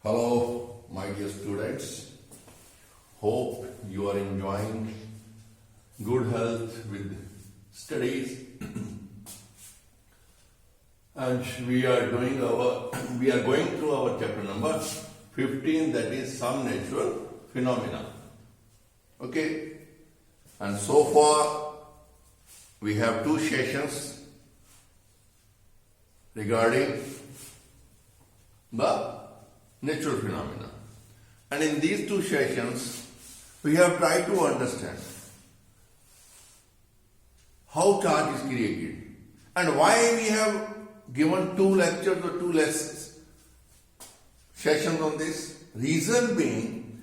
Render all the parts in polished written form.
Hello, my dear students. Hope you are enjoying good health with studies. And we are going through our chapter number 15, that is some natural phenomena. Okay? And so far we have two sessions regarding the natural phenomena. And in these two sessions, we have tried to understand how charge is created and why we have given two lectures or two lessons sessions on this. Reason being,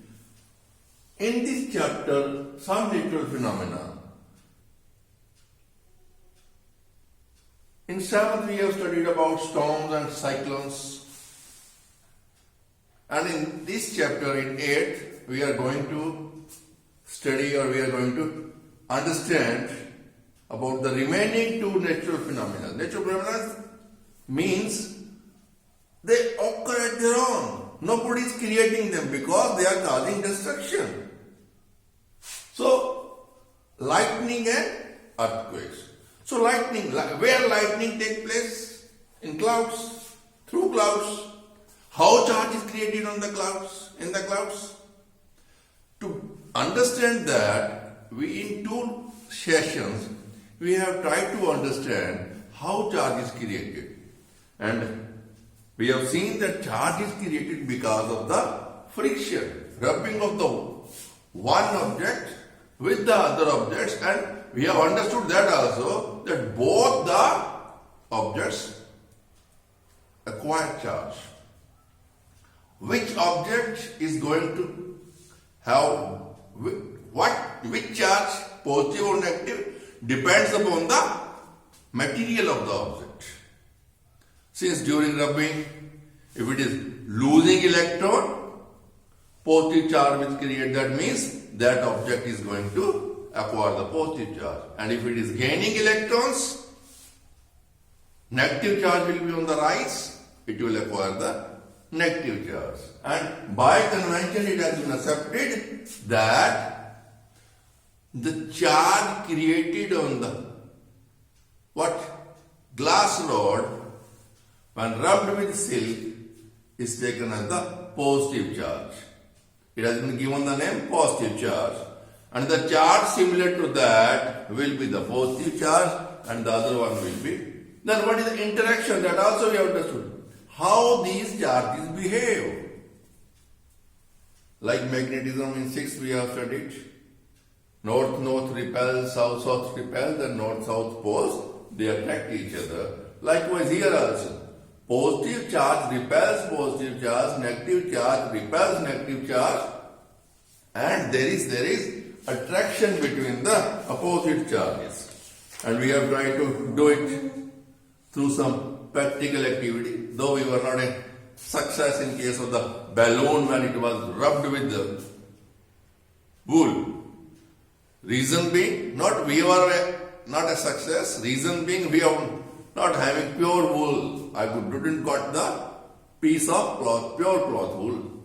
in this chapter, some natural phenomena, in 7th we have studied about storms and cyclones. And in this chapter, in 8th, we are going to study or we are going to understand about the remaining two natural phenomena. Natural phenomena means they occur at their own. Nobody is creating them because they are causing destruction. So, lightning and earthquakes. So, lightning, where lightning takes place? In clouds, through clouds. How charge is created on the clouds, in the clouds? To understand that, we in two sessions, we have tried to understand how charge is created. And we have seen that charge is created because of the friction, rubbing of the one object with the other objects, and we have understood that also, that both the objects acquire charge. Which object is going to have which charge, positive or negative, depends upon the material of the object. Since during rubbing, if it is losing electron, positive charge will create, that means that object is going to acquire the positive charge. And if it is gaining electrons, negative charge will be on the rise, it will acquire the negative charge. And by convention it has been accepted that the charge created on the glass rod when rubbed with silk is taken as the positive charge. It has been given the name positive charge. And the charge similar to that will be the positive charge and the other one will be. Then what is the interaction? That also we have understood. How these charges behave. Like magnetism in 6th we have studied. North-north repels, south-south repels, and north-south poles, they attract each other. Likewise here also. Positive charge repels positive charge, negative charge repels negative charge, and there is attraction between the opposite charges. And we have tried to do it through some practical activity, though we were not a success in case of the balloon when it was rubbed with the wool. Reason being, we were not a success. Reason being, we are not having pure wool. I didn't got the piece of cloth, pure cloth wool.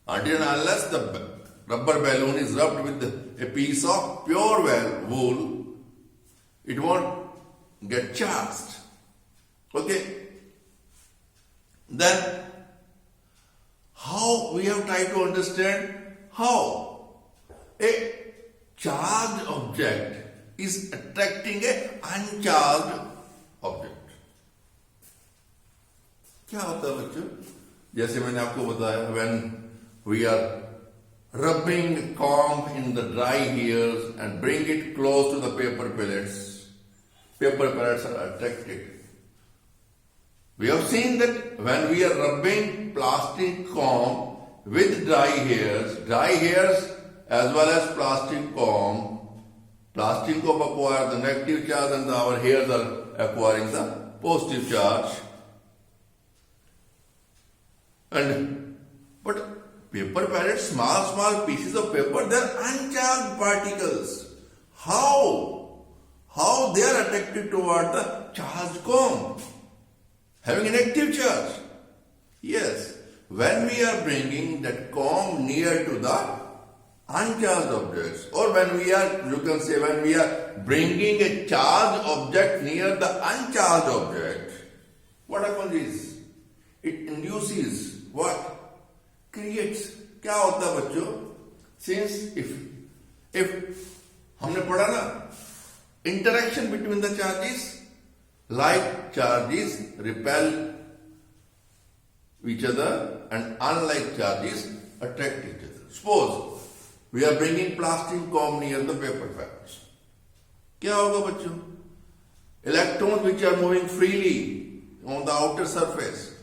Until and unless the rubber balloon is rubbed with a piece of pure wool, it won't get charged. Okay. Then, how we have tried to understand how a charged object is attracting a uncharged object. क्या होता है बच्चों? जैसे मैंने आपको बताया, when we are rubbing comb in the dry hairs and bring it close to the paper pellets are attracted. We have seen that when we are rubbing plastic comb with dry hairs as well as plastic comb acquire the negative charge and our hairs are acquiring the positive charge. But paper pellets, small pieces of paper, they are uncharged particles. How they are attracted toward the charged comb? Having a negative charge. Yes, when we are bringing that comb near to the uncharged objects, or when we are, you can say, when we are bringing a charged object near the uncharged object, what happens is, it induces what? Creates. क्या होता है बच्चों? Since if हमने पढ़ा ना, interaction between the charges, like charges repel each other and unlike charges attract each other. Suppose we are bringing plastic comb near the paper pellets. क्या होगा बच्चों? Electrons which are moving freely on the outer surface,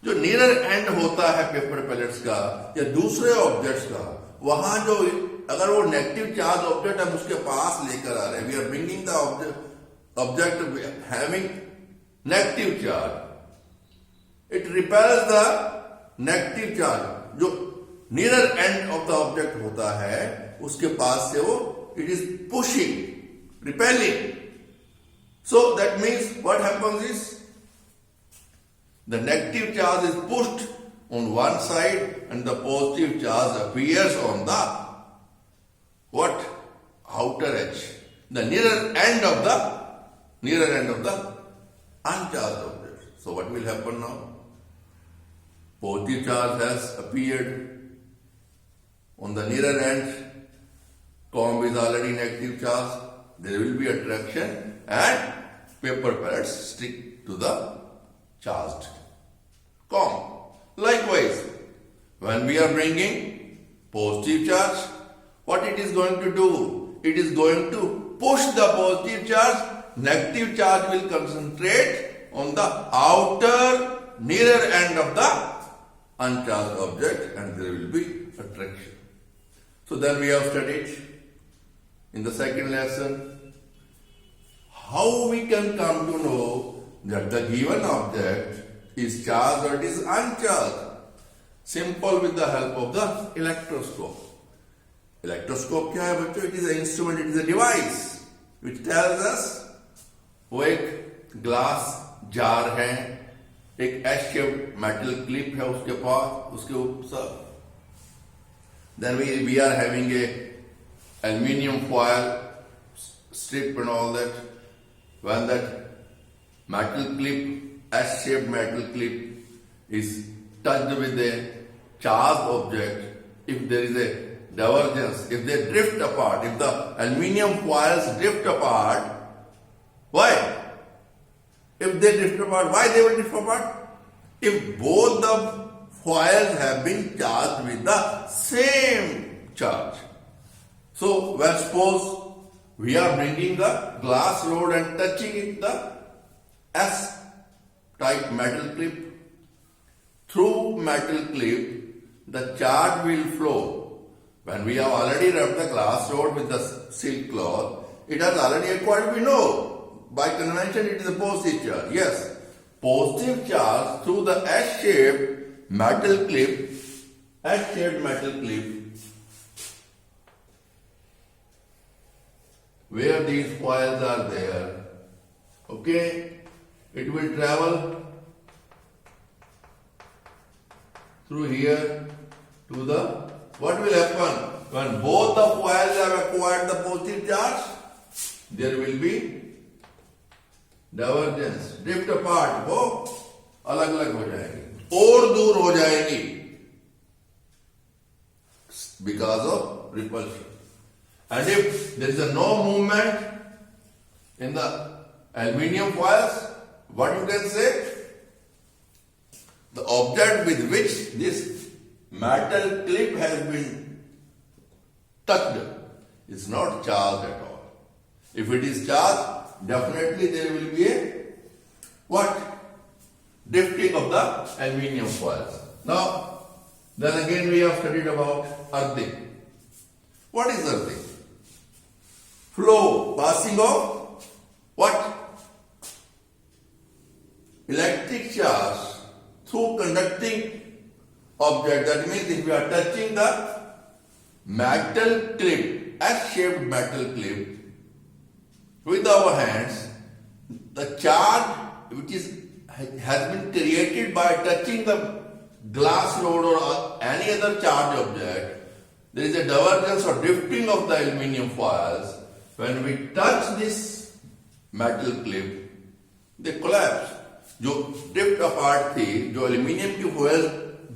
जो nearer end होता है paper pallets का या दूसरे objects का, वहां जो अगर वो नेगेटिव चार्ज ऑब्जेक्ट हम उसके पास लेकर आ रहे हैं, we are bringing the object having negative charge, it repels the negative charge जो near end of the object होता है उसके पास से वो it is pushing, repelling. So that means what happens is the negative charge is pushed on one side and the positive charge appears on the what? Outer edge, the nearer end of the uncharged object. So what will happen now? Positive charge has appeared on the nearer end, comb is already negative charge, there will be attraction and paper pellets stick to the charged comb. Likewise, when we are bringing positive charge, what it is going to do? It is going to push the positive charge, negative charge will concentrate on the outer nearer end of the uncharged object and there will be attraction. So then we have studied in the second lesson how we can come to know that the given object is charged or it is uncharged. Simple, with the help of the electroscope. Electroscope क्या है बच्चों? It is an instrument, it is a device which tells us, वो एक glass jar है, एक H shaped metal clip है उसके पास, उसके ऊपर then we are having a aluminium foil strip and all that. When that metal clip, S-shaped metal clip is touched with a charged object, if there is a divergence, if they drift apart, if the aluminium foils drift apart, why? If they drift apart, why they will drift apart? If both the foils have been charged with the same charge. So, when suppose we are bringing the glass rod and touching it, the S-type metal clip, through metal clip, the charge will flow. When we have already rubbed the glass rod with the silk cloth, it has already acquired, we know, by convention it is a positive charge. Yes, positive charge through the S-shaped metal clip, S-shaped metal clip, where these foils are there, okay, it will travel through here to the, what will happen? When both the foils have acquired the positive charge, there will be divergence, drift apart, वो अलग अलग हो जाएंगी और दूर हो जाएंगी because of repulsion. And if there is a no movement in the aluminium foils, what you can say? The object with which this metal clip has been touched is not charged at all. If it is charged, definitely there will be a what? Drifting of the aluminium foils. Now, then again we have studied about earthing. What is earthing? Flow, passing of what? Electric charge through conducting object. That means if we are touching the metal clip, S-shaped metal clip with our hands, the charge which has been created by touching the glass rod or any other charged object, there is a divergence or drifting of the aluminium foils. When we touch this metal clip, they collapse. जो drift apart थी, जो aluminium की foils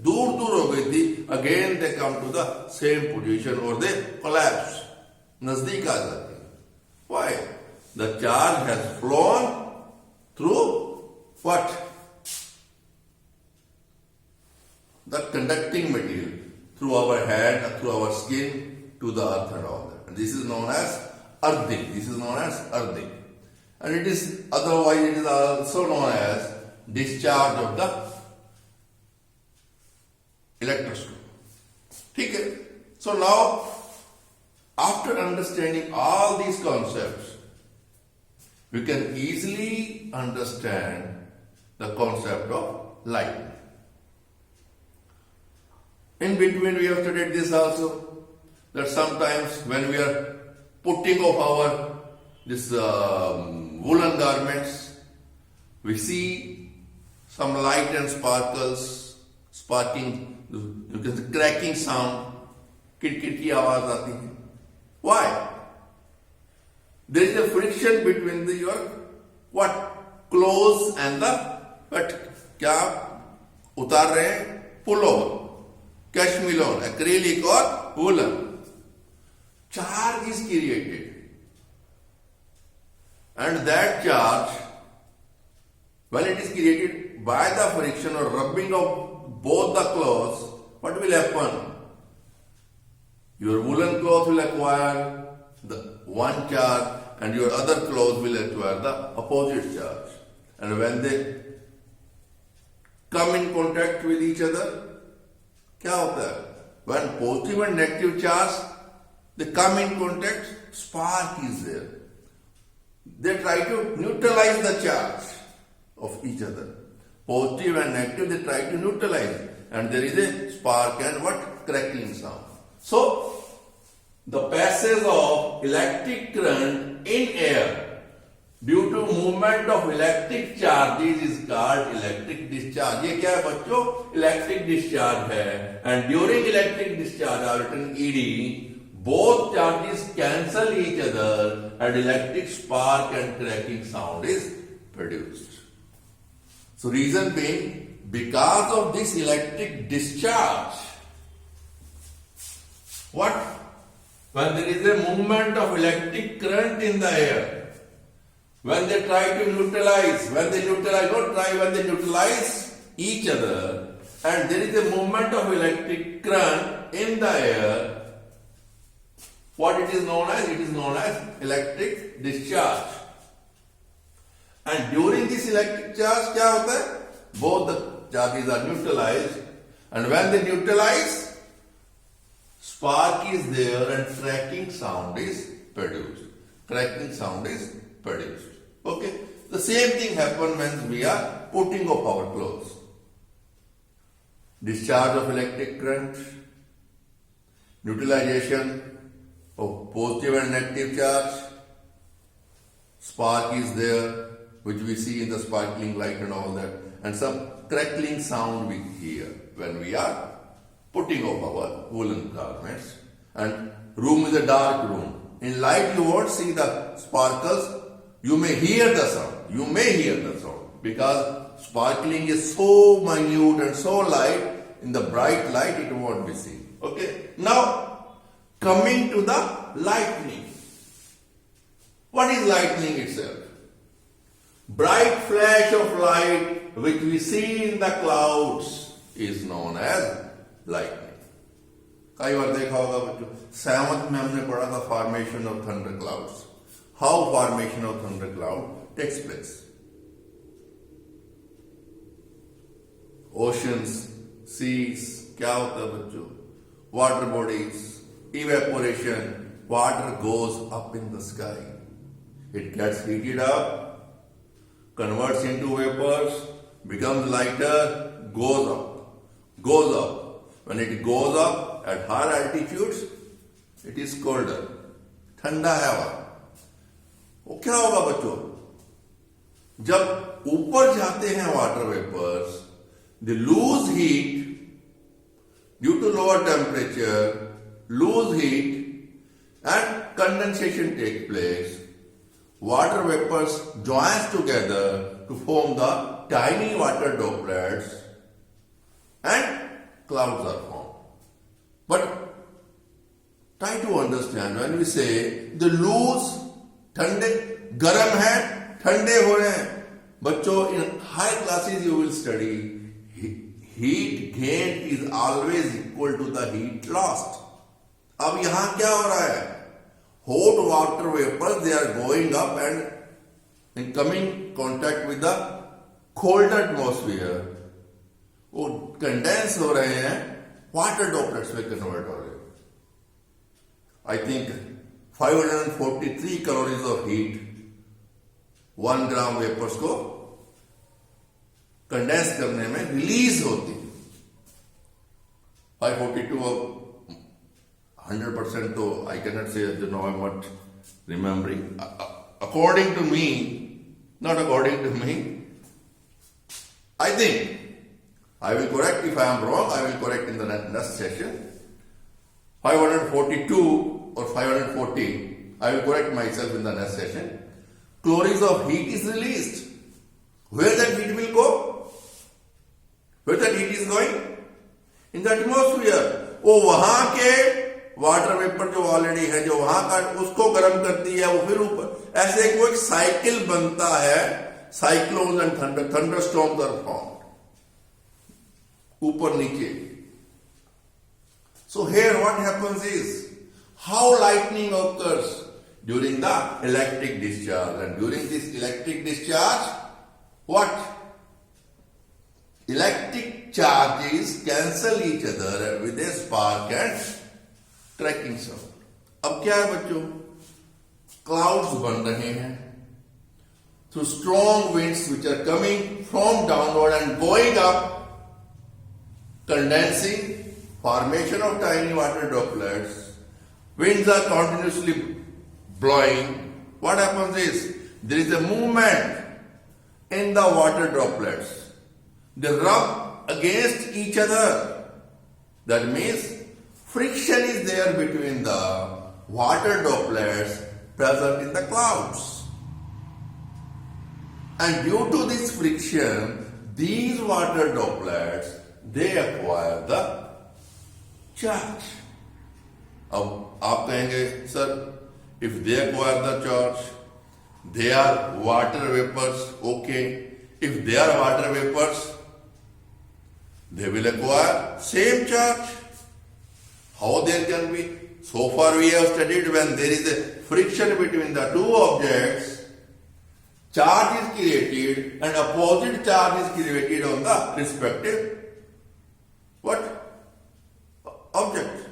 दूर दूर हो गई थी, again they come to the same position or they collapse. नजदीक आ जाती है. Why? The charge has flown through what? The conducting material through our head, through our skin to the earth and all that. And this is known as earthing. This is known as earthing. And it is otherwise it is also known as discharge of the electroscope. Okay. So now, after understanding all these concepts, we can easily understand the concept of lightning. In between we have studied this also, that sometimes when we are putting off our woolen garments, we see some light and sparking, you can say cracking sound, kit-kit ki आवाज आती है. Why? There is a friction between your clothes and the क्या आप उतार रहे हैं? Pullover, cashmere, acrylic or woolen. Charge is created. And that charge, when it is created by the friction or rubbing of both the clothes, what will happen? Your woolen cloth will acquire the one charge and your other cloth will acquire the opposite charge. And when they come in contact with each other, क्या होता है? When positive and negative charge, they come in contact, spark is there. They try to neutralize the charge of each other. Positive and negative, they try to neutralize. And there is a spark and crackling sound. So, the passage of electric current in air due to movement of electric charges is called electric discharge. ये क्या है बच्चों? Electric discharge है. And during electric discharge, I have written ED, both charges cancel each other and electric spark and cracking sound is produced. So reason being, because of this electric discharge, when there is a movement of electric current in the air, when they try to neutralize, when they neutralize each other, and there is a movement of electric current in the air, what it is known as? It is known as electric discharge. And during this electric charge, क्या होता है? Both the charges are neutralized, and when they neutralize, spark is there and cracking sound is produced. Cracking sound is produced. Okay? The same thing happens when we are putting off our clothes. Discharge of electric current, neutralization of positive and negative charge, spark is there, which we see in the sparkling light and all that, and some crackling sound we hear when we are putting off our woolen garments. And room is a dark room. In light you won't see the sparkles. You may hear the sound. Because sparkling is so minute and so light, in the bright light it won't be seen. Okay. Now, coming to the lightning. What is lightning itself? Bright flash of light which we see in the clouds is known as lightning. कई बार देखा होगा बच्चों, सहमत में हमने पढ़ा था formation of thunder clouds. How formation of thunder cloud takes place. Oceans, seas, क्या होता है बच्चों? Water bodies, evaporation. Water goes up in the sky. It gets heated up, converts into vapors, becomes lighter, goes up. When it goes up at higher altitudes, it is colder. ठंडा है वहां. वो क्या होगा बच्चों? जब ऊपर जाते हैं water vapours, they lose heat lower temperature, lose heat, and condensation takes place. Water vapors joins together to form the tiny water droplets and clouds are formed. But try to understand when we say the loose, ठंडे, गर्म है, ठंडे हो रहे हैं. बच्चों, in high classes you will study heat gained is always equal to the heat lost. अब यहां क्या हो रहा है? Hot water vapors, they are going up and in coming contact with the cold atmosphere, वो कंडेंस हो रहे हैं, वाटर ड्रॉपलेट्स में कन्वर्ट हो रहे हैं. I think 543 calories of heat 1 gram vapours को कंडेंस करने में रिलीज होती है. 542 of 100% तो I can not say no I am not remembering. According to me, not according to me, I think I will correct if I am wrong. I will correct in the next session. 542 or 540. I will correct myself in the next session. Calories of heat is released. Where that heat will go? Where that heat is going? In the atmosphere. वो वहां के water vapour जो already है, जो वहां का, उसको गर्म करती है, वो फिर ऊपर. ऐसे कोई साइकिल बनता है. Cyclone and thunder storms are formed. ऊपर नीचे. So here what happens is, how lightning occurs during the electric discharge, and during this electric discharge, what? Electric charges cancel each other with a spark and cracking sound. अब क्या है बच्चों? Clouds बन रहे हैं through strong winds which are coming from downward and going up, condensing, formation of tiny water droplets. Winds are continuously blowing. What happens is, there is a movement in the water droplets. They rub against each other. That means friction is there between the water droplets present in the clouds. And due to this friction, these water droplets, they acquire the charge. अब आप कहेंगे, sir, if they acquire the charge, they are water vapors. Okay. If they are water vapors, they will acquire same charge. How there can be? So far we have studied when there is a friction between the two objects, charge is created and opposite charge is created on the respective what? Object.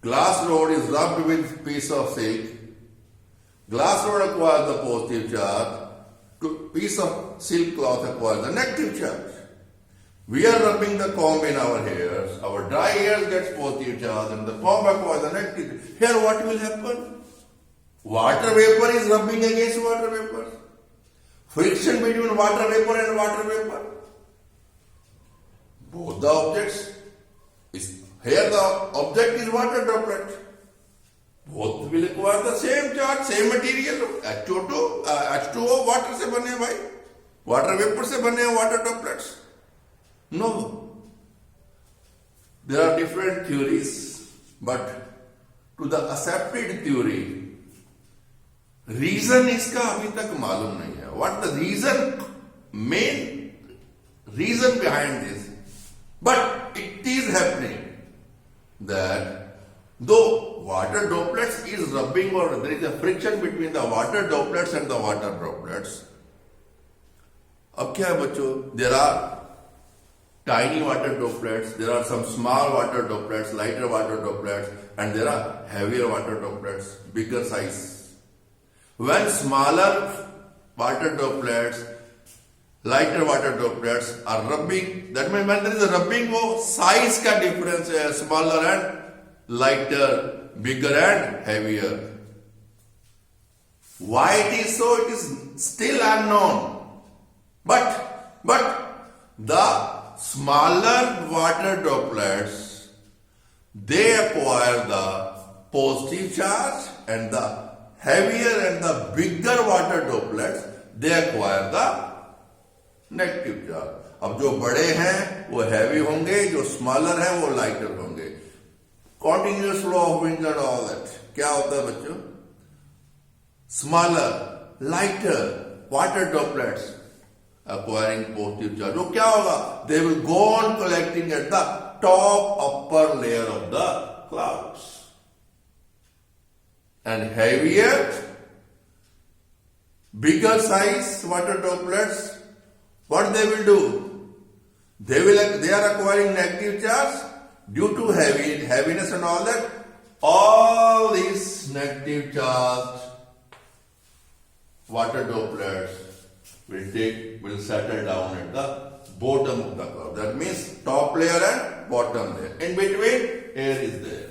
Glass rod is rubbed with piece of silk. Glass rod acquires the positive charge. Piece of silk cloth acquires the negative charge. We are rubbing the comb in our hairs. Our dry hairs gets positive charge and the comb acquires the negative. Here what will happen? Water vapor is rubbing against water vapor. Friction between water vapor and water vapor. Both the objects is here. The object is water droplet. Both will acquire the same charge, same material. H2O water से बने हैं भाई. Water vapor से बने हैं water droplets. No. There are different theories, but to the accepted theory, reason इसका अभी तक मालूम नहीं है. What the reason, main reason behind this? But it is happening that though water droplets is rubbing or there is a friction between the water droplets and the water droplets. अब क्या है बच्चों? There are tiny water droplets, there are some small water droplets, lighter water droplets, and there are heavier water droplets, bigger size. When smaller water droplets, lighter water droplets are rubbing, that means when there is a rubbing, वो size का difference है, smaller and lighter, bigger and heavier. Why it is so? It is still unknown. But the smaller water droplets they acquire the positive charge, and the heavier and the bigger water droplets, they acquire the negative charge. अब जो बड़े हैं वो heavy होंगे, जो smaller हैं वो lighter होंगे. Continuous flow of wind and all that. क्या होता है बच्चों? Smaller, lighter water droplets acquiring positive charge. तो क्या होगा? They will go on collecting at the top upper layer of the clouds. And heavier, bigger size water droplets, what they will do? They are acquiring negative charge due to heaviness and all that. All these negative charged water droplets will settle down at the bottom of the cloud. That means top layer and bottom layer. In between, air is there.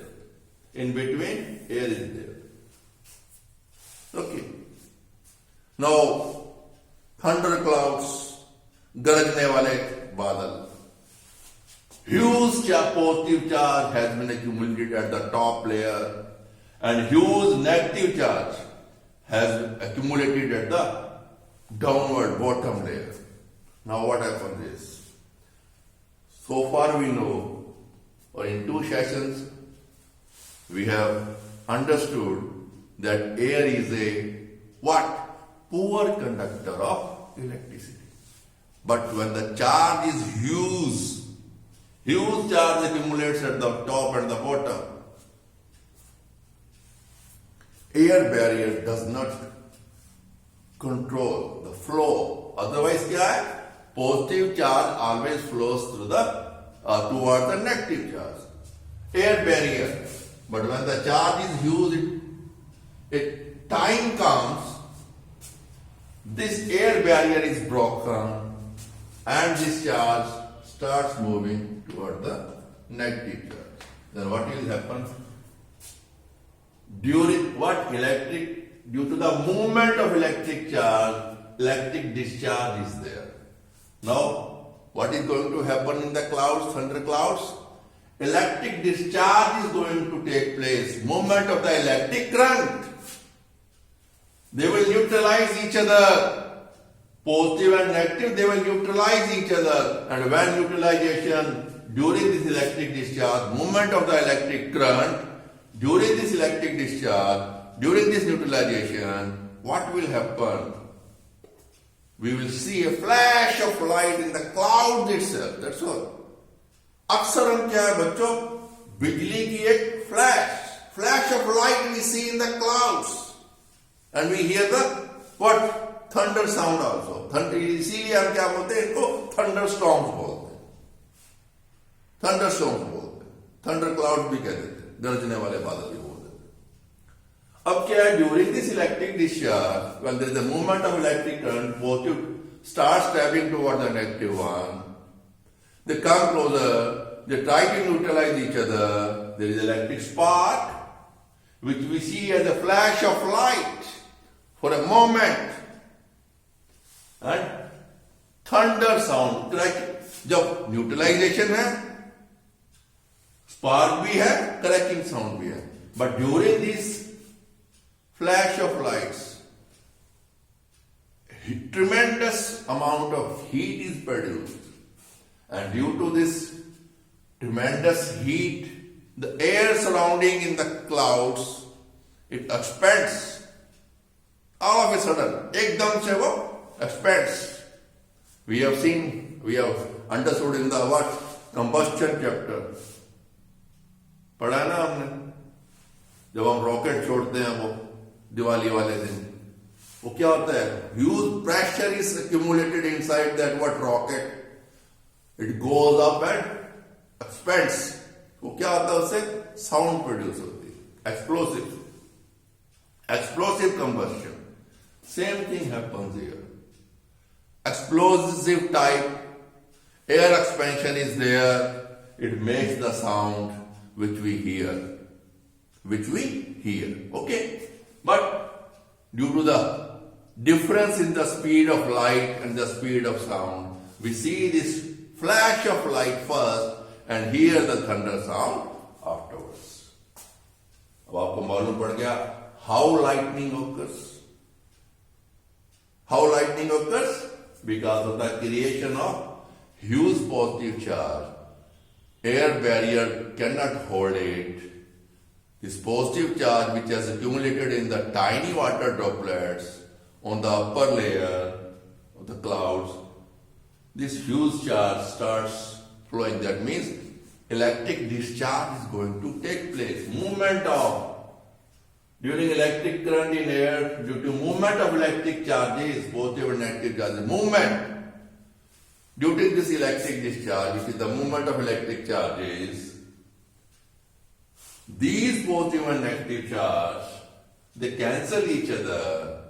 In between, air is there. Okay. Now, thunder clouds, गरजने वाले बादल. Huge positive charge has been accumulated at the top layer, and huge negative charge has accumulated at the downward bottom layer. Now what happens is, so far we know, or in 2 sessions, we have understood that air is a what? Poor conductor of electricity. But when the charge is huge charge accumulates at the top and the bottom. Air barrier does not control the flow. Otherwise क्या है? Positive charge always flows through the towards the negative charge. Air barrier. But when the charge is huge, time comes, this air barrier is broken, and this charge starts moving toward the negative charge. Then what will happen? Due to the movement of electric charge, electric discharge is there. Now, what is going to happen in the clouds, thunder clouds? Electric discharge is going to take place. Movement of the electric current. They will neutralize each other. Positive and negative, they will neutralize each other. And when neutralization, during this electric discharge, movement of the electric current, during this electric discharge, during this neutralization, what will happen? We will see a flash of light in the cloud itself. That's all. अक्सर हम क्या है बच्चों? बिजली की एक flash of light we see in the clouds, and we hear the what? Thunder sound also. Thunder, इसीलिए हम क्या बोलते हैं? इनको thunderstorms बोलते हैं. Thunderstorms बोलते हैं. Thunder cloud भी कह देते हैं. गरजने वाले बादल भी बोलते हैं. अब क्या है? During this electric discharge, when there is a movement of electric current, positive starts traveling towards the negative one. They come closer. They try to neutralize each other. There is electric spark, which we see as a flash of light for a moment. And thunder sound, जब neutralisation है, spark भी है, cracking sound भी है. But during this flash of lights, tremendous amount of heat is produced, and due to this tremendous heat, the air surrounding in the clouds, it expands all of a sudden. एकदम से वो expands. We have understood in the what? Combustion chapter. पढ़ा ना हमने? जब हम rocket छोड़ते हैं वो दिवाली वाले दिन, वो क्या होता है? Huge pressure is accumulated inside that what rocket. It goes up and expands. वो क्या होता है? उससे sound produce होती है. Explosive combustion. Same thing happens here. Explosive type air expansion is there. It makes the sound which we hear. Okay? But due to the difference in the speed of light and the speed of sound, we see this flash of light first and hear the thunder sound after. अब आपको मालूम पड़ गया how lightning occurs. How lightning occurs? Because of the creation of huge positive charge. Air barrier cannot hold it. This positive charge which has accumulated in the tiny water droplets on the upper layer of the clouds, this huge charge starts flowing. That means electric discharge is going to take place. Movement of during electric current in air, due to movement of electric charges, positive and negative charges, movement. Due to this electric discharge, which is the movement of electric charges, these positive and negative charge, they cancel each other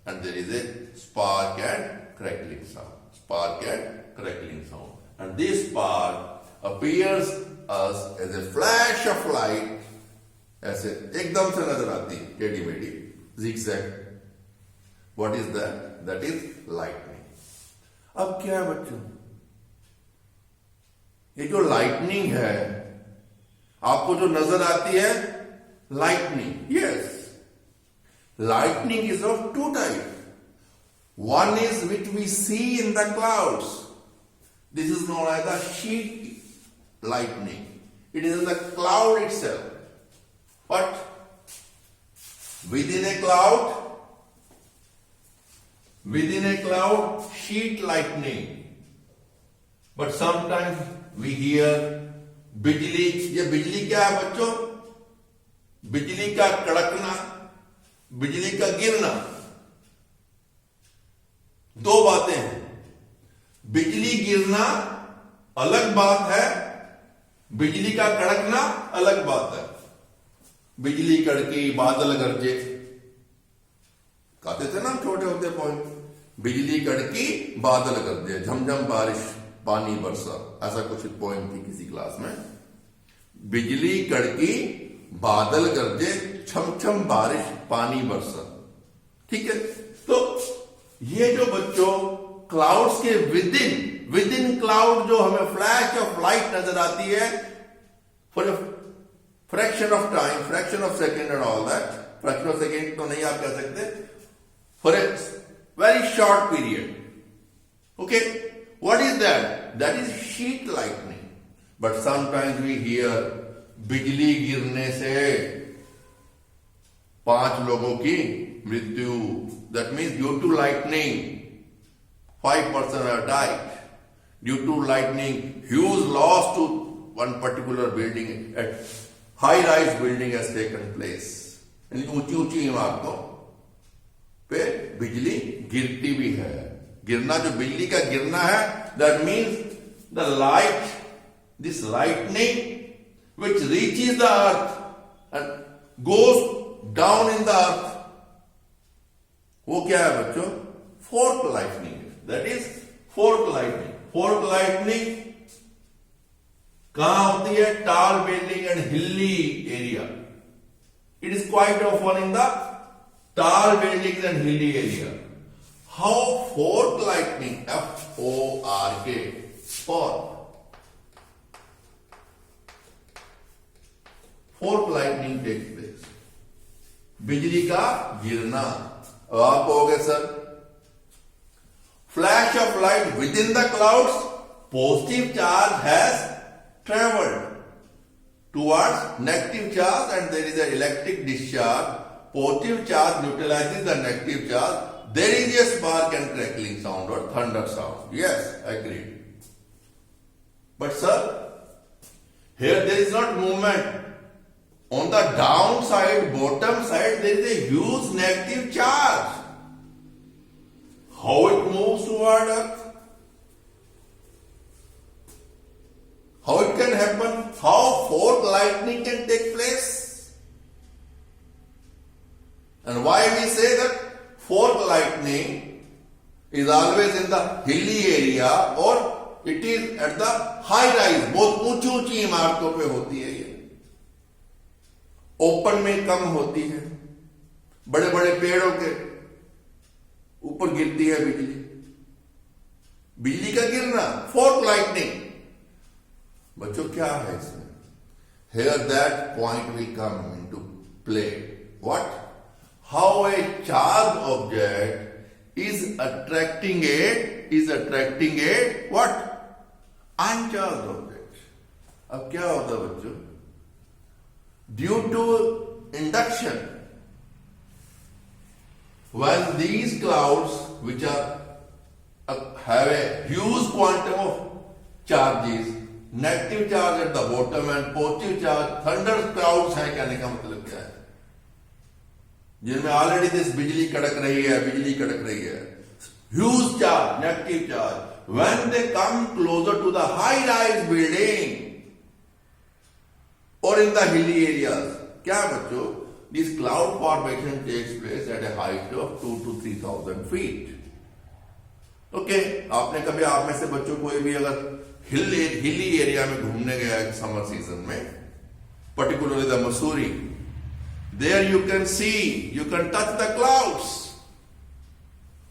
and there is a spark and crackling sound. Spark and crackling sound. And this spark appears as a flash of light, ऐसे एकदम से नजर आती टेढ़ी मेढ़ी zigzag. What is that? That is lightning. अब क्या है बच्चों, ये जो lightning है आपको जो नजर आती है lightning, yes, lightning is of two types. One is which we see in the clouds. This is known as the sheet lightning. It is in the cloud itself. But within a cloud, sheet lightning. But sometimes we hear बिजली. ये बिजली क्या है बच्चों? बिजली का कड़कना, बिजली का गिरना, दो बातें हैं. बिजली गिरना अलग बात है, बिजली का कड़कना अलग बात है. बिजली कड़की, बादल गरजे, कहते थे ना छोटे होते पॉइंट. बिजली कड़की, बादल गरजे, झमझम बारिश, पानी बरसा, ऐसा कुछ पॉइंट थी किसी क्लास में. बिजली कड़की, बादल गरजे, छम बारिश, पानी बरसा. ठीक है. तो ये जो बच्चों क्लाउड्स के विद इन क्लाउड जो हमें फ्लैश ऑफ लाइट नजर आती है, for fraction of time, fraction of second and all that. Fraction of second तो नहीं आप कह सकते. For a very short period. Okay. What is that? That is sheet lightning. But sometimes we hear बिजली गिरने से 5 लोगों की मृत्यु. That means due to lightning 5 persons are died. Due to lightning, huge loss to one particular building at high rise building has taken place. ऊंची ऊंची इमारतों पे बिजली गिरती भी है. गिरना जो बिजली का गिरना है, that means the light, this lightning which reaches the earth and goes down in the earth, वो क्या है बच्चों? Fork lightning. That is fork lightning. Fork lightning कहां होती है? Tall building and hilly area. It is quite often in the tall building and hilly area. How fork lightning, FORK, fork lightning take place. बिजली का गिरना. अब आप कहोगे sir flash of light with in the clouds, positive charge has traveled towards negative charge and there is an electric discharge. Positive charge neutralizes the negative charge. There is a spark and crackling sound or thunder sound. Yes, agreed. But sir, here there is not movement. On the downside, bottom side, there is a huge negative charge. How it moves toward earth? How it can happen? How fork lightning can take place? And why we say that fork lightning is always in the hilly area or it is at the high rise. बहुत ऊंची ऊंची इमारतों पे होती है. ये open में कम होती है. बड़े बड़े पेड़ों के ऊपर गिरती है बिजली. बिजली का गिरना, फोर्क लाइटनिंग. बच्चों क्या है इसमें? Here that point will come into played. What? How a charged object is attracting a what? Uncharged object. अब क्या होता है बच्चों? Due to induction, when these clouds which are have a huge quantum of charges, negative charge at the bottom and positive charge, thunder clouds है, कहने का मतलब क्या है? जिनमें ऑलरेडी दिस बिजली कड़क रही है, huge charge, negative charge, when they come closer to the high rise building or in the hilly areas, क्या बच्चों? This cloud formation takes place at a height of 2,000 to 3,000 feet. Okay, आपने कभी, आप में से बच्चों कोई भी अगर हिली एरिया में घूमने गया है समर सीजन में, particularly the Missouri, there you can see, you can touch the clouds,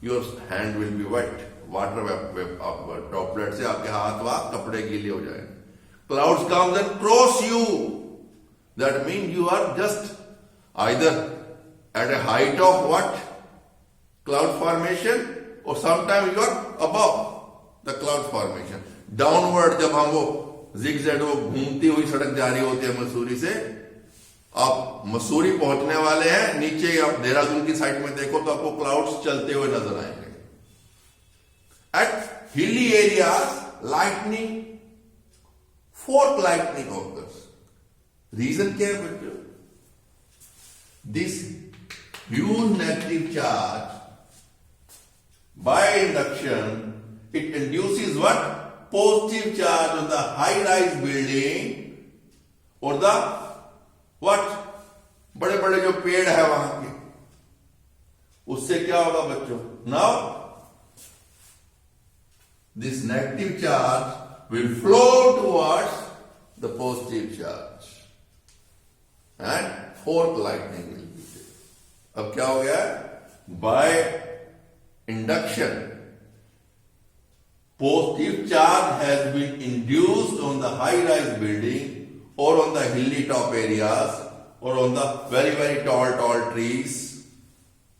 your hand will be wet, water droplet से आपके हाथ वाथ कपड़े गीले हो जाए. Clouds comes and cross you, that means you are just either at a height of what? Cloud formation, or sometimes you are above the cloud formation. Downward, जब हम वो zigzag वो घूमती हुई सड़क जा रही होती है मसूरी से, आप मसूरी पहुंचने वाले हैं, नीचे आप देहरादून की साइड में देखो तो आपको क्लाउड्स चलते हुए नजर आएंगे. At hilly areas lightning, fork lightning occurs. Reason क्या है बच्चों? This huge negative charge, by induction, it induces what? Positive charge on the high-rise building or the what? बड़े बड़े जो पेड़ है वहां के, उससे क्या होगा बच्चों? Now, this negative charge will flow towards the positive charge and fork lightning will be there. अब क्या हो गया? By induction, positive charge has been induced on the high-rise building or on the hilly top areas or on the very very tall trees,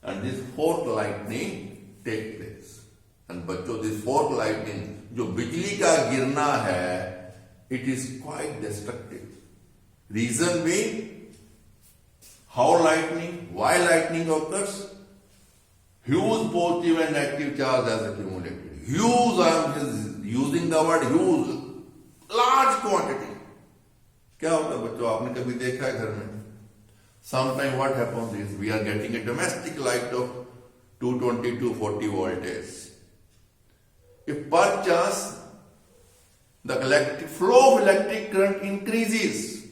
and this fork lightning take place. And बच्चों, this fork lightning, जो बिजली का गिरना है, it is quite destructive. Reason being, how lightning, why lightning occurs? Huge positive and negative charge has accumulated. Huge, I am just using the word huge, large quantity. क्या होता है बच्चों? आपने कभी देखा है घर में? Sometimes what happens is we are getting a domestic light of 220 to 40 voltage. If per chance the flow of electric current increases,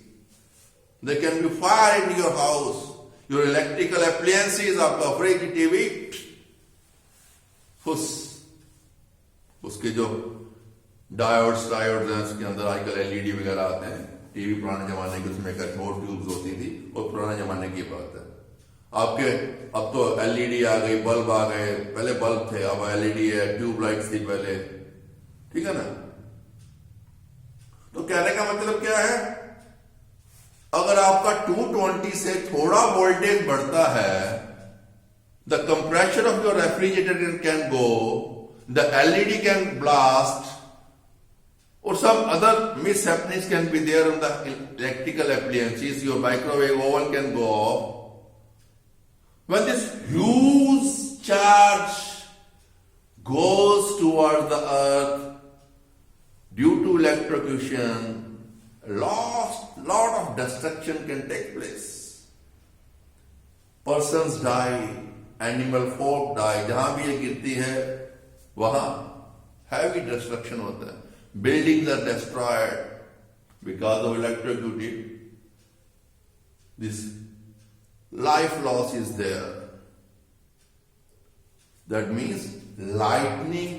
there can be fire in your house. Your electrical appliances, आपका fridge, TV, उसके जो diodes हैं, उसके अंदर आजकल LED वगैरह आते हैं. टीवी पुराने जमाने की, उसमें कठोर ट्यूब्स होती थी, और पुराने जमाने की बात है. आपके अब तो एलईडी आ गई, बल्ब आ गए, पहले बल्ब थे, अब एलईडी है, ट्यूब लाइट्स थी पहले, ठीक है ना? तो कहने का मतलब क्या है? अगर आपका 220 से थोड़ा वोल्टेज बढ़ता है, the compressor of your refrigerator can go, the LED can blast, or some other mishappenings can be there on the electrical appliances. Your microwave oven can go off. When this huge charge goes towards the earth due to electrocution, lot of destruction can take place. Persons die, animal folk die. जहां भी ये गिरती है वहां heavy destruction होता है. Buildings are destroyed because of electrocution. This life loss is there. That means lightning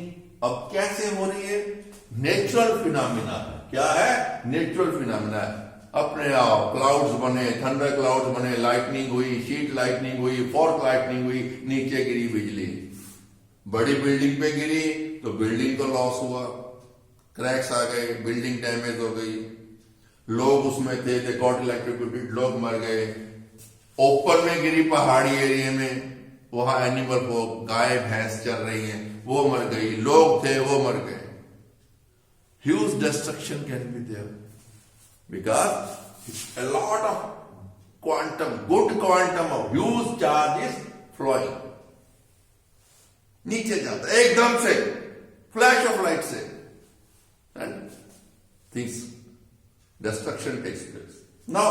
अब कैसे हो रही है? नेचुरल फिनोमिना है. क्या है? नेचुरल फिनोमिना है. अपने आप क्लाउड्स बने, थंडर क्लाउड्स बने, लाइटनिंग हुई, शीट लाइटनिंग हुई, फॉर्क लाइटनिंग हुई, नीचे गिरी बिजली, बड़ी बिल्डिंग पे गिरी तो बिल्डिंग को लॉस हुआ, क्रैक्स आ गए, बिल्डिंग डैमेज हो गई, लोग उसमें थे, गॉट इलेक्ट्रोक्यूटेड, लोग मर गए, ओपन में गिरी पहाड़ी एरिया में, वहां एनिमल को गाय भैंस चल रही हैं, वो मर गई, लोग थे वो मर गए. Huge destruction can be there because a lot of good quantum of huge charge is flowing. नीचे जाता है एकदम से, फ्लैश ऑफ लाइट से, and things destruction takes place. Now,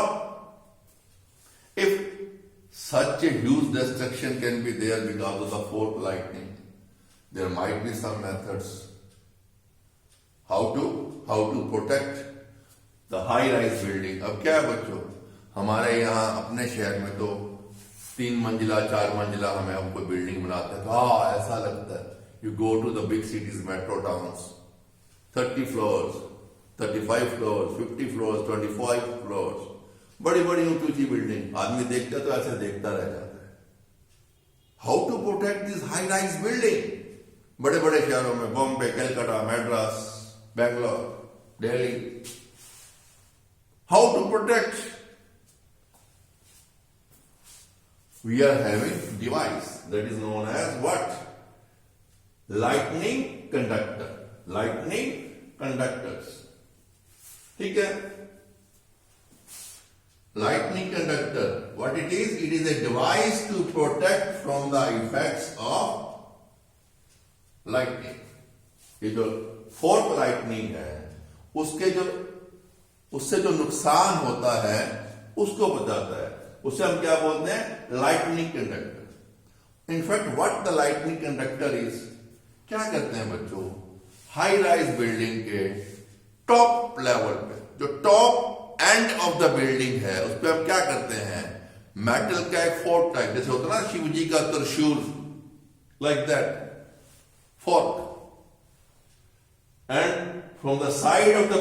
if such a huge destruction can be there because of the fork lightning, there might be some methods how to protect the high-rise building. अब क्या है बच्चों, हमारे यहाँ अपने शहर में तो 3 मंजिला 4 मंजिला हमें हम कोई बिल्डिंग बनाते हैं तो ऐसा लगता है. You go to the big cities, metro towns, 30 floors, 35 floors, 50 floors, 25 floors, बड़ी बड़ी ऊंची बिल्डिंग, आदमी देखता तो ऐसे देखता रह जाता है. How to protect this high rise building? बड़े बड़े शहरों में, Bombay, Calcutta, Madras, Bangalore, Delhi, how to protect? We are having device that is known as what? Lightning conductor. Lightning conductors. ठीक है? Lightning conductor. What it is? It is a device to protect from the effects of lightning. ये जो fork lightning है, उससे जो नुकसान होता है उसको बताता है. उसे हम क्या बोलते हैं? Lightning conductor. In fact what the lightning conductor is, क्या करते हैं बच्चों, हाई राइज बिल्डिंग के टॉप लेवल पे, जो top and of the building है, उस पर हम क्या करते हैं, मेटल का एक फोर्क टाइप, जैसे होता है ना शिव जी का त्रिशूल, like that fork, and from the side of the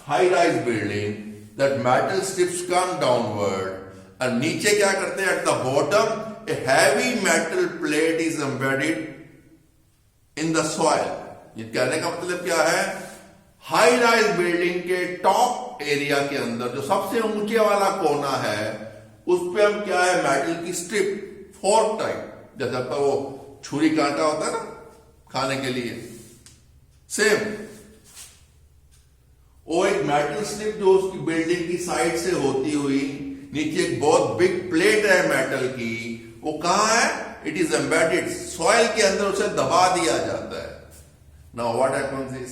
high rise building that metal strips come downward, और नीचे क्या करते हैं, at the bottom a heavy metal plate is embedded in the soil. ये कहने का मतलब क्या है, हाई राइज बिल्डिंग के टॉप एरिया के अंदर जो सबसे ऊंचे वाला कोना है, उस पे हम क्या है, मेटल की स्ट्रिप, फोर्क टाइप, जैसे आपका वो छुरी कांटा होता है ना खाने के लिए, सेम वो एक मेटल स्ट्रिप जो उसकी बिल्डिंग की साइड से होती हुई नीचे एक बहुत बिग प्लेट है मेटल की, वो कहां है, इट इज एम्बेडेड सॉइल के अंदर, उसे दबा दिया जाता है. Now what happens is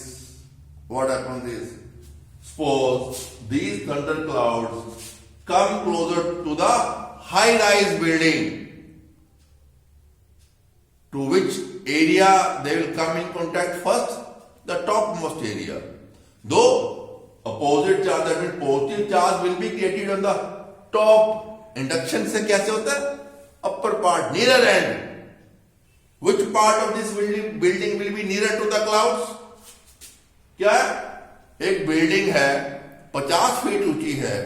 suppose these thunder clouds come closer to the high rise building, to which area they will come in contact first, the topmost area. Though opposite charge, that means positive charge will be created on the top. Induction से कैसे होता है, upper part, near end. Which part of this building will be near to the clouds? क्या है, एक building है 50 feet ऊंची है,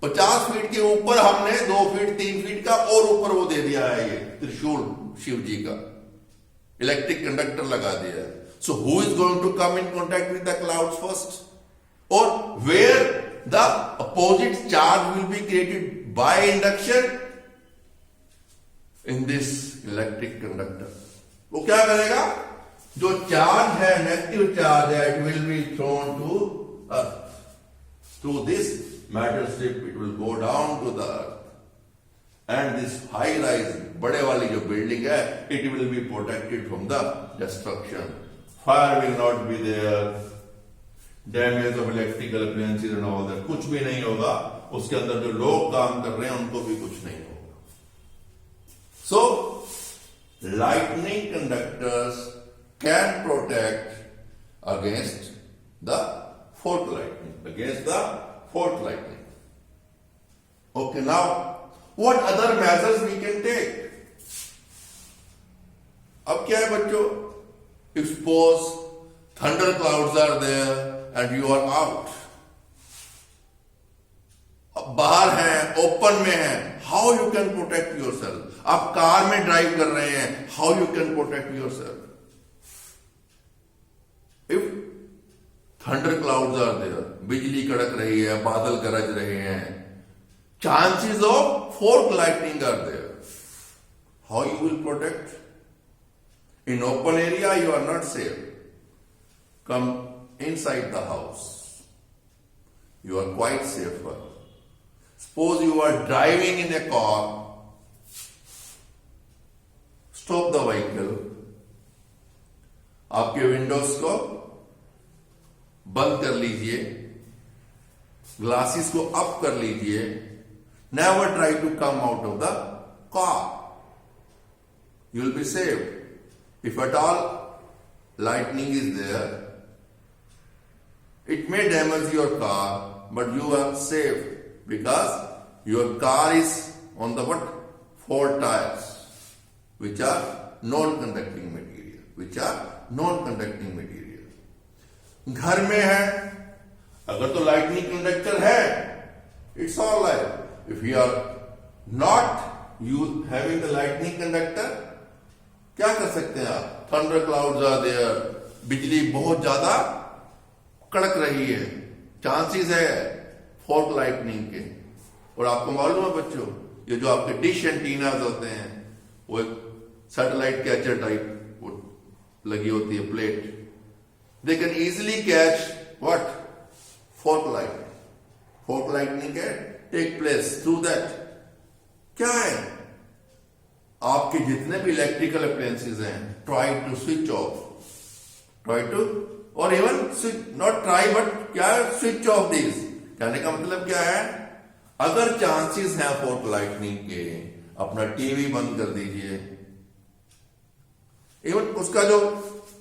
50 फीट के ऊपर हमने 2 फीट 3 फीट का और ऊपर वो दे दिया है, ये त्रिशूल शिव जी का, इलेक्ट्रिक कंडक्टर लगा दिया है. So who is going to come in contact with the clouds first, और where the opposite charge will be created by induction in this electric conductor. वो क्या करेगा, जो चार्ज है, नेगेटिव चार्ज है, it will be thrown to earth through this metal strip. It will go down to the earth, and this high rise, बड़े वाली जो building है, it will be protected from the destruction. Fire will not be there, damage of electrical appliances and all that, कुछ भी नहीं होगा. उसके अंदर जो लोग काम कर रहे हैं उनको भी कुछ नहीं होगा. So lightning conductors can protect against the fork lightning, okay. Now what other measures we can take? अब क्या है बच्चों, if suppose thunder clouds are there and you are out, अब बाहर हैं, ओपन में हैं, how you can protect yourself? आप कार में ड्राइव कर रहे हैं, how you can protect yourself? If thunder clouds are there, बिजली कड़क रही है, बादल गरज रहे हैं, chances of fork lightning are there. How you will protect? In open area, you are not safe. Come inside the house. You are quite safer. Suppose you are driving in a car. Stop the vehicle. आपके windows को बंद कर लीजिए, glasses को up कर लीजिए. Never try to come out of the car. You will be saved. If at all lightning is there, it may damage your car, but you are safe because your car is on the what? 4 tires, which are non-conducting material. Which are non-conducting material. घर में है, अगर तो lightning conductor है, it's all right. If you are not having the lightning conductor, क्या कर सकते हैं आप? थंडर क्लाउड्स आर देयर, बिजली बहुत ज्यादा कड़क रही है, चांसेस है फोर्क लाइटनिंग के. और आपको मालूम है बच्चों, ये जो आपके डिश एंटीनास होते हैं, वो एक सैटेलाइट कैचर टाइप लगी होती है plate. They can easily catch what? Fork lightning. Fork lightning can take place through that. क्या है? आपके जितने भी इलेक्ट्रिकल अप्लायंसेस हैं, try to switch off. Try to, और इवन नॉट ट्राई बट क्या है? Switch off this. कहने का मतलब क्या है? अगर चांसेस हैं फोर्क लाइटनिंग के, अपना टीवी बंद कर दीजिए. इवन उसका जो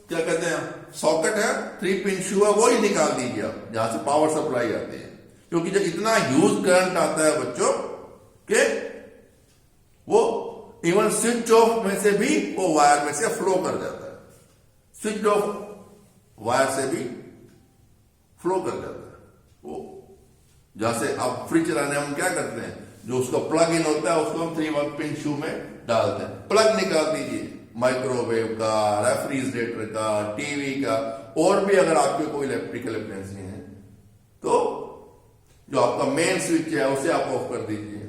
क्या कहते हैं सॉकेट है, 3 पिन शू है, वो ही निकाल दीजिए आप, जहां से पावर सप्लाई आती है. क्योंकि जब इतना ह्यूज करंट आता है बच्चों के, वो इवन स्विच ऑफ में से भी वो वायर में से फ्लो कर जाता है. स्विच ऑफ वायर से भी फ्लो कर जाता है. वो जैसे आप फ्रिज चलाने में हम क्या करते हैं, जो उसका प्लग इन होता है उसको हम 3 पिन शू में डालते हैं. प्लग निकाल दीजिए माइक्रोवेव का, रेफ्रिजरेटर का, टीवी का, और भी अगर आपके कोई इलेक्ट्रिकल अप्लायंस है तो जो आपका मेन स्विच है उसे आप ऑफ कर दीजिए.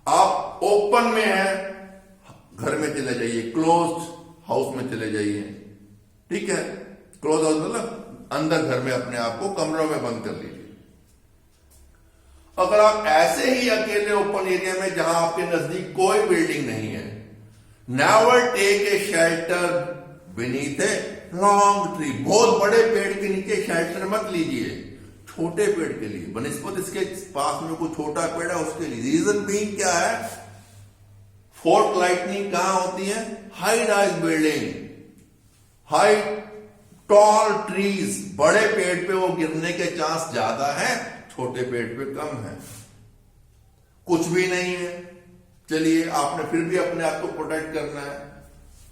आप ओपन में है, घर में चले जाइए, क्लोज्ड हाउस में चले जाइए. ठीक है, क्लोज हाउस मतलब अंदर घर में अपने आप को कमरों में बंद कर लीजिए. अगर आप ऐसे ही अकेले ओपन एरिया में जहां आपके नजदीक कोई बिल्डिंग नहीं है, never take a shelter beneath a long tree. बहुत बड़े पेड़ के नीचे शेल्टर मत लीजिए, छोटे पेड़ के लिए, बनिस्बत इसके पास में कोई छोटा पेड़ है उसके लिए. रीजन बीइंग क्या है? फोर्क लाइटनिंग कहां होती है? High rise building, high tall trees, बड़े पेड़ पे वो गिरने के चांस ज्यादा है, छोटे पेड़ पे कम है. कुछ भी नहीं है, चलिए आपने फिर भी अपने आप को प्रोटेक्ट करना है,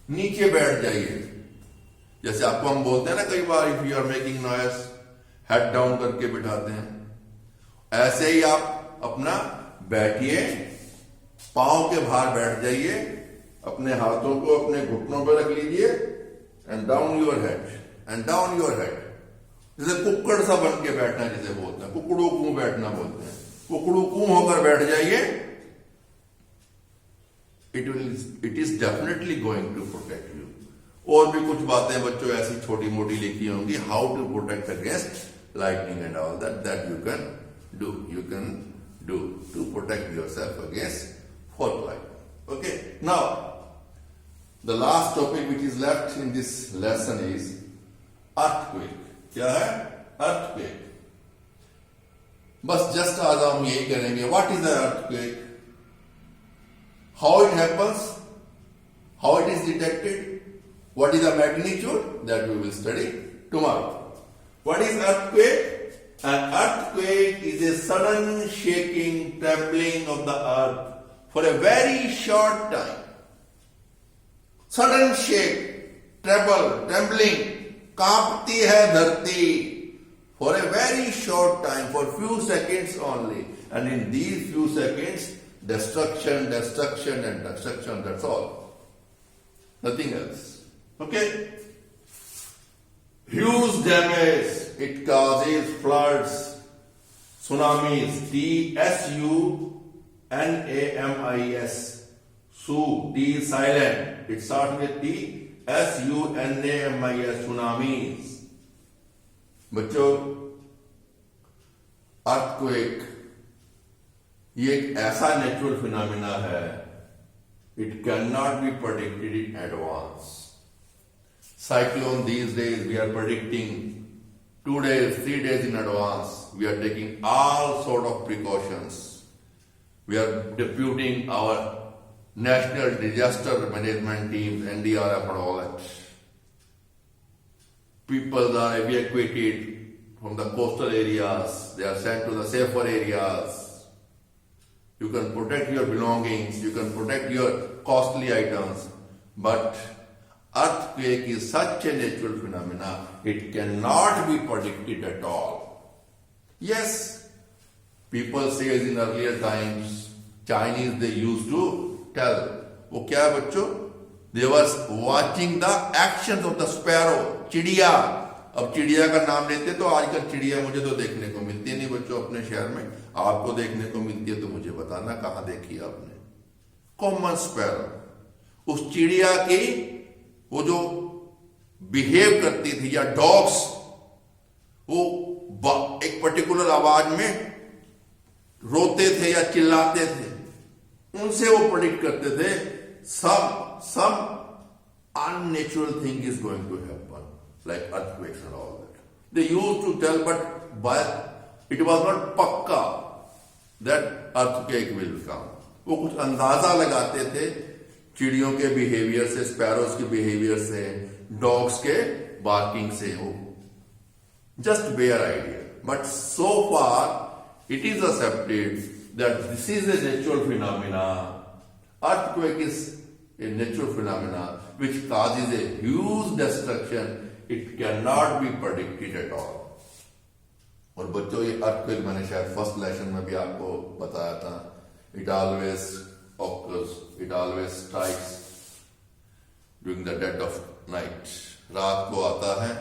नीचे बैठ जाइए. जैसे आपको हम बोलते हैं ना कई बार, if you are making noise, head down करके बिठाते हैं, ऐसे ही आप अपना बैठिए, पांव के बाहर बैठ जाइए, अपने हाथों को अपने घुटनों पर रख लीजिए, and down your head, and down your head. जैसे कुक्कड़ सा बन के बैठना जिसे बोलते हैं, कुकड़ू कू बैठना बोलते हैं, कुकड़ू कू होकर बैठ जाइए. It is definitely going to protect you. और भी कुछ बातें बच्चों ऐसी छोटी मोटी लिखी होंगी, how to protect against lightning and all that you can do to protect yourself against fork lightning. Okay, now the last topic which is left in this lesson is earthquake. क्या है? अर्थक्वेक. बस just आज हम यही करेंगे, what is the earthquake, how it happens, how it is detected, what is the magnitude, that we will study tomorrow. What is earthquake? An earthquake is a sudden shaking, trembling of the earth for a very short time. Sudden shake, trembling, कांपती है धरती for a very short time, for few seconds only, and in these few seconds destruction, and destruction, that's all. Nothing else. Okay? Huge damage. It causes floods, tsunamis, NAMIS. Su. T is silent. It starts with T. SUNAMIS. Tsunamis. बच्चों, earthquake ये एक ऐसा natural phenomena है, it can not be predicted in advance. Cyclone these days we are predicting 2 days, 3 days in advance. We are taking all sort of precautions. We are deputing our national disaster management teams, NDRF and all that. People are evacuated from the coastal areas. They are sent to the safer areas. You can protect your belongings. You can protect your costly items. But earthquake is such a natural phenomena, it cannot be predicted at all. Yes, people say in earlier times, Chinese they used to tell, वो क्या है बच्चों? They was watching the actions of the sparrow, चिड़िया. अब चिड़िया का नाम लेते तो आजकल चिड़िया मुझे तो देखने को मिलती नहीं बच्चों अपने शहर में. आपको देखने को मिलती है तो मुझे बताना कहाँ देखी आपने. कॉमन स्पैरो, उस चिड़िया की वो जो बिहेव करती थी, या डॉग्स वो एक पर्टिकुलर आवाज में रोते थे या चिल्लाते थे, उनसे वो प्रेडिक्ट करते थे some unnatural thing is going to happen, like earthquakes and all that. They used to tell, but it was not pakka that earthquake will come. वो कुछ अंदाजा लगाते थे चिड़ियों के बिहेवियर से, स्पैरोज के बिहेवियर से, डॉग्स के बार्किंग से. वो just bare idea. But so far it is accepted that this is a natural phenomena. earthquake is a natural phenomena which causes a huge destruction. It cannot be predicted at all. और बच्चों ये earthquake मैंने शायद first lesson में भी आपको बताया था. It always occurs, it always strikes during the dead of night. रात को आता है,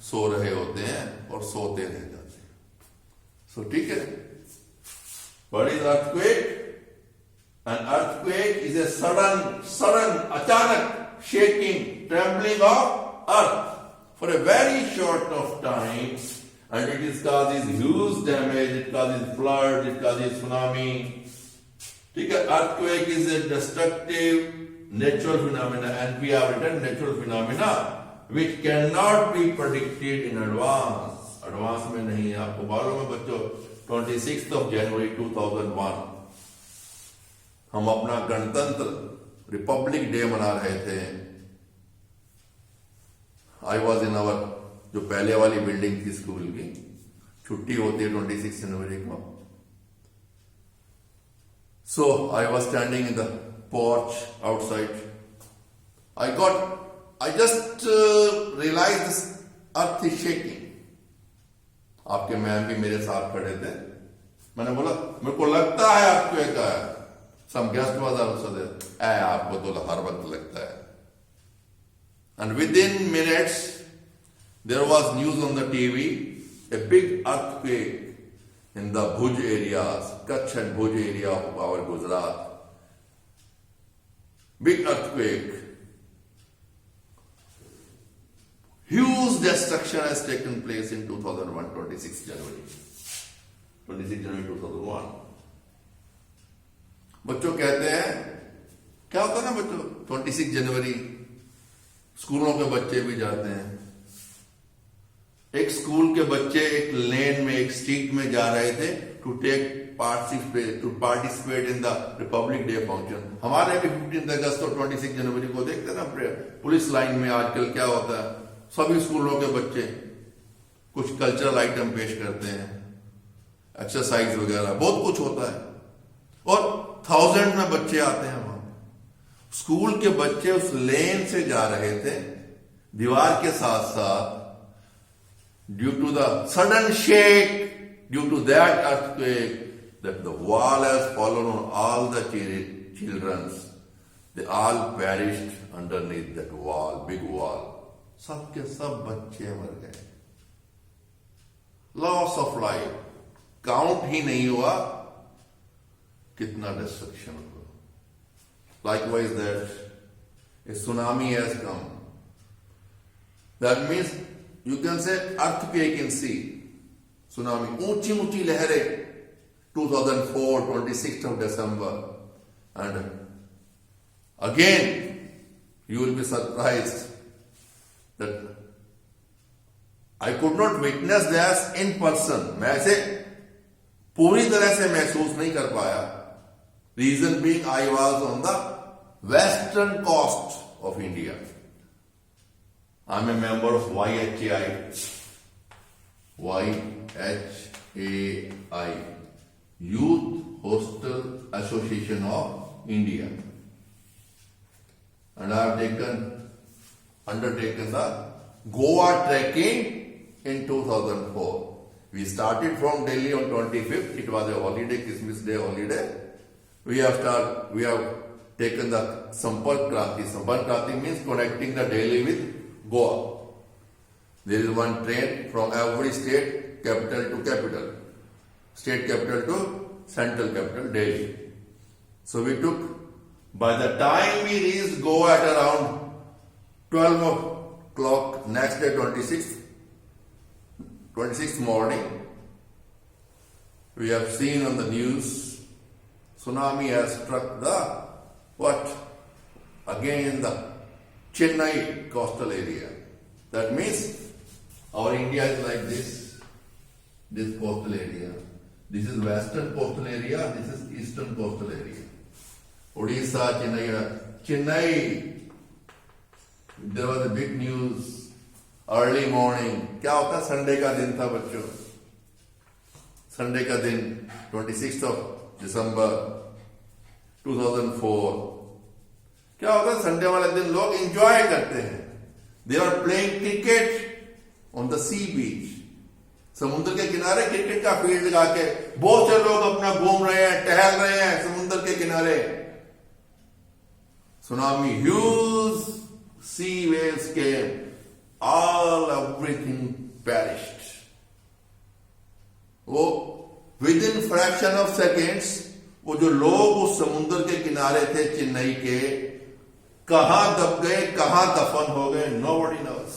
सो रहे होते हैं और सोते रह जाते हैं. सो ठीक है. What is earthquake? An earthquake is a sudden, अचानक shaking, trembling of earth for a very short of time, and it is causes huge damage. It causes flood. It causes tsunami. ठीक है. Earthquake is a destructive natural phenomena, and we have written natural phenomena which cannot be predicted in advance. Advance में नहीं है. आपको मालूम है बच्चों, 26th of January 2001 हम अपना गणतंत्र रिपब्लिक डे मना रहे थे. आई वॉज इन आवर जो पहले वाली बिल्डिंग थी स्कूल की. छुट्टी होती है 26 जनवरी को. So I was standing in the porch outside. I just realized this earth is shaking. आपके मैम भी मेरे साथ खड़े थे. मैंने बोला मेरे को लगता है आपको एक some guest was also there. आपको तो हर वक्त लगता है. And within minutes there was news on the TV, a big earthquake in the Bhuj areas, Kutch and Bhuj area of our Gujarat. Big earthquake. Huge destruction has taken place in 2001, 26 January 2001. बच्चों कहते हैं, क्या होता है ना बच्चों, 26 जनवरी स्कूलों के बच्चे भी जाते हैं. एक स्कूल के बच्चे एक लेन में, एक स्ट्रीट में जा रहे थे to participate in the Republic Day function. हमारे भी 15 अगस्त और 26 जनवरी को देखते ना पुलिस लाइन में आजकल क्या होता है, सभी स्कूलों के बच्चे कुछ कल्चरल आइटम पेश करते हैं, एक्सरसाइज वगैरह बहुत कुछ होता है, और 1000 में बच्चे आते हैं. वहां स्कूल के बच्चे उस लेन से जा रहे थे, दीवार के साथ साथ. Due to the sudden shake, due to that earthquake, that the wall has fallen on all the children. They all perished underneath that wall, big wall. सब के सब बच्चे मर गए. Loss of life. काउंट ही नहीं हुआ कितना डिस्ट्रक्शन होगा. Likewise, that a tsunami has come. That means you can say earthquake in sea. Tsunami, ऊंची ऊंची लहरें. 2004, 26th of December, and again you will be surprised that I could not witness this in person. मैं ऐसे पूरी तरह से महसूस नहीं कर पाया. Reason being, I was on the western coast of India. I'm a member of YHAI, Youth Hostel Association of India, and I have undertaken the Goa trekking in 2004. We started from Delhi on 25th. It was a holiday, Christmas Day holiday. We have taken the Sampark Kranti. Sampark Kranti means connecting the Delhi with Goa. There is one train from every state capital to capital. State capital to central capital, Delhi. So we took, by the time we reached Goa at around 12 o'clock, next day 26th morning, we have seen on the news, tsunami has struck the, again the Chennai coastal area. That means our India is like this coastal area. This is western coastal area, this is eastern coastal area. Odisha, Chennai. There was a big news, early morning. क्या होता? Sunday का दिन था बच्चों. Sunday का दिन 26th of December 2004. क्या होता? संडे वाले दिन लोग एंजॉय करते हैं. They are playing cricket on the sea beach. समुद्र के किनारे क्रिकेट का फील्ड लगा के बहुत से लोग अपना घूम रहे हैं, टहल रहे हैं समुद्र के किनारे. Tsunami, huge sea waves came, everything perished. वो within fraction of seconds, वो जो लोग उस समुद्र के किनारे थे चेन्नई के, कहां दब गए, कहां दफन हो गए, nobody knows.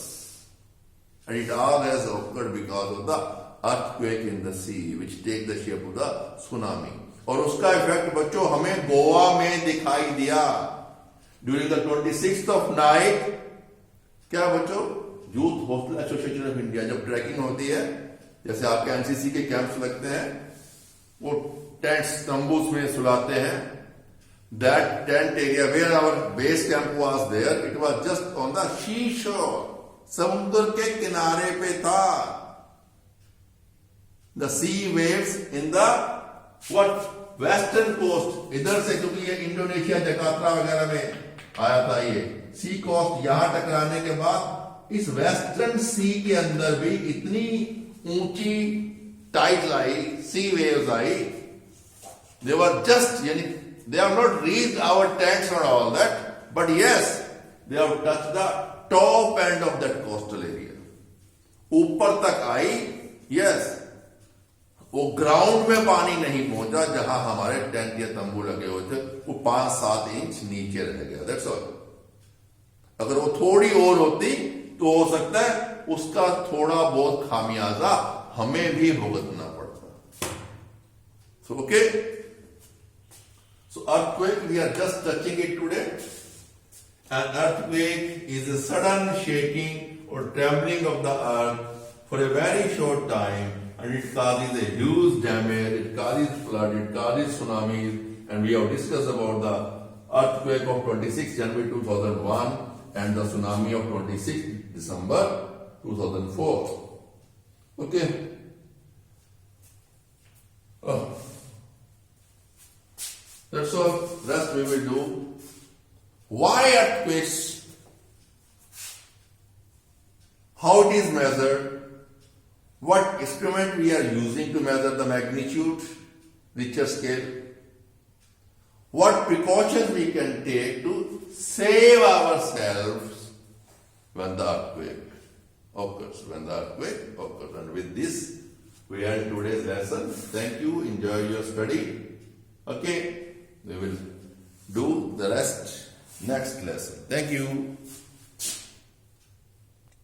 And it all has occurred because of the earthquake in the sea, which take the shape of the tsunami. और उसका इफेक्ट बच्चों हमें गोवा में दिखाई दिया. During the 26th of night, क्या बच्चों? Youth hostel association of India जब ट्रैकिंग होती है, जैसे आपके एनसीसी के कैंप्स लगते हैं, वो टेंट्स तंबूस में सुलाते हैं. That tent area where our base camp was there, it was just on the seashore. समुद्र के किनारे पे था. The sea waves in the western coast. इधर से, क्योंकि ये इंडोनेशिया जकार्ता वगैरह में आया था, ये सी कोस्ट यहां टकराने के बाद इस वेस्टर्न सी के अंदर भी इतनी ऊंची टाइड्स आई, सी वेव्स आई. They were just, they have not reached our tents or all that, but yes, they have touched the top end of that coastal area. ऊपर तक आई, yes. वो ग्राउंड में पानी नहीं पहुंचा जहां हमारे टेंट या तंबू लगे हुए थे. वो 5-7 इंच नीचे रह गया. That's all. अगर वो थोड़ी और होती तो हो सकता है उसका थोड़ा बहुत खामियाजा हमें भी भुगतना पड़ता. So okay. So earthquake, we are just touching it today. An earthquake is a sudden shaking or trembling of the earth for a very short time, and it causes a huge damage, it causes flood, it causes tsunamis, and we have discussed about the earthquake of 26 January 2001 and the tsunami of 26 December 2004. Okay. That's all. Rest we will do. Why earthquakes? How it is measured? What instrument we are using to measure the magnitude, Richter scale? What precautions we can take to save ourselves when the earthquake occurs. And with this, we end today's lesson. Thank you. Enjoy your study. Okay, we will do the rest next lesson. Thank you.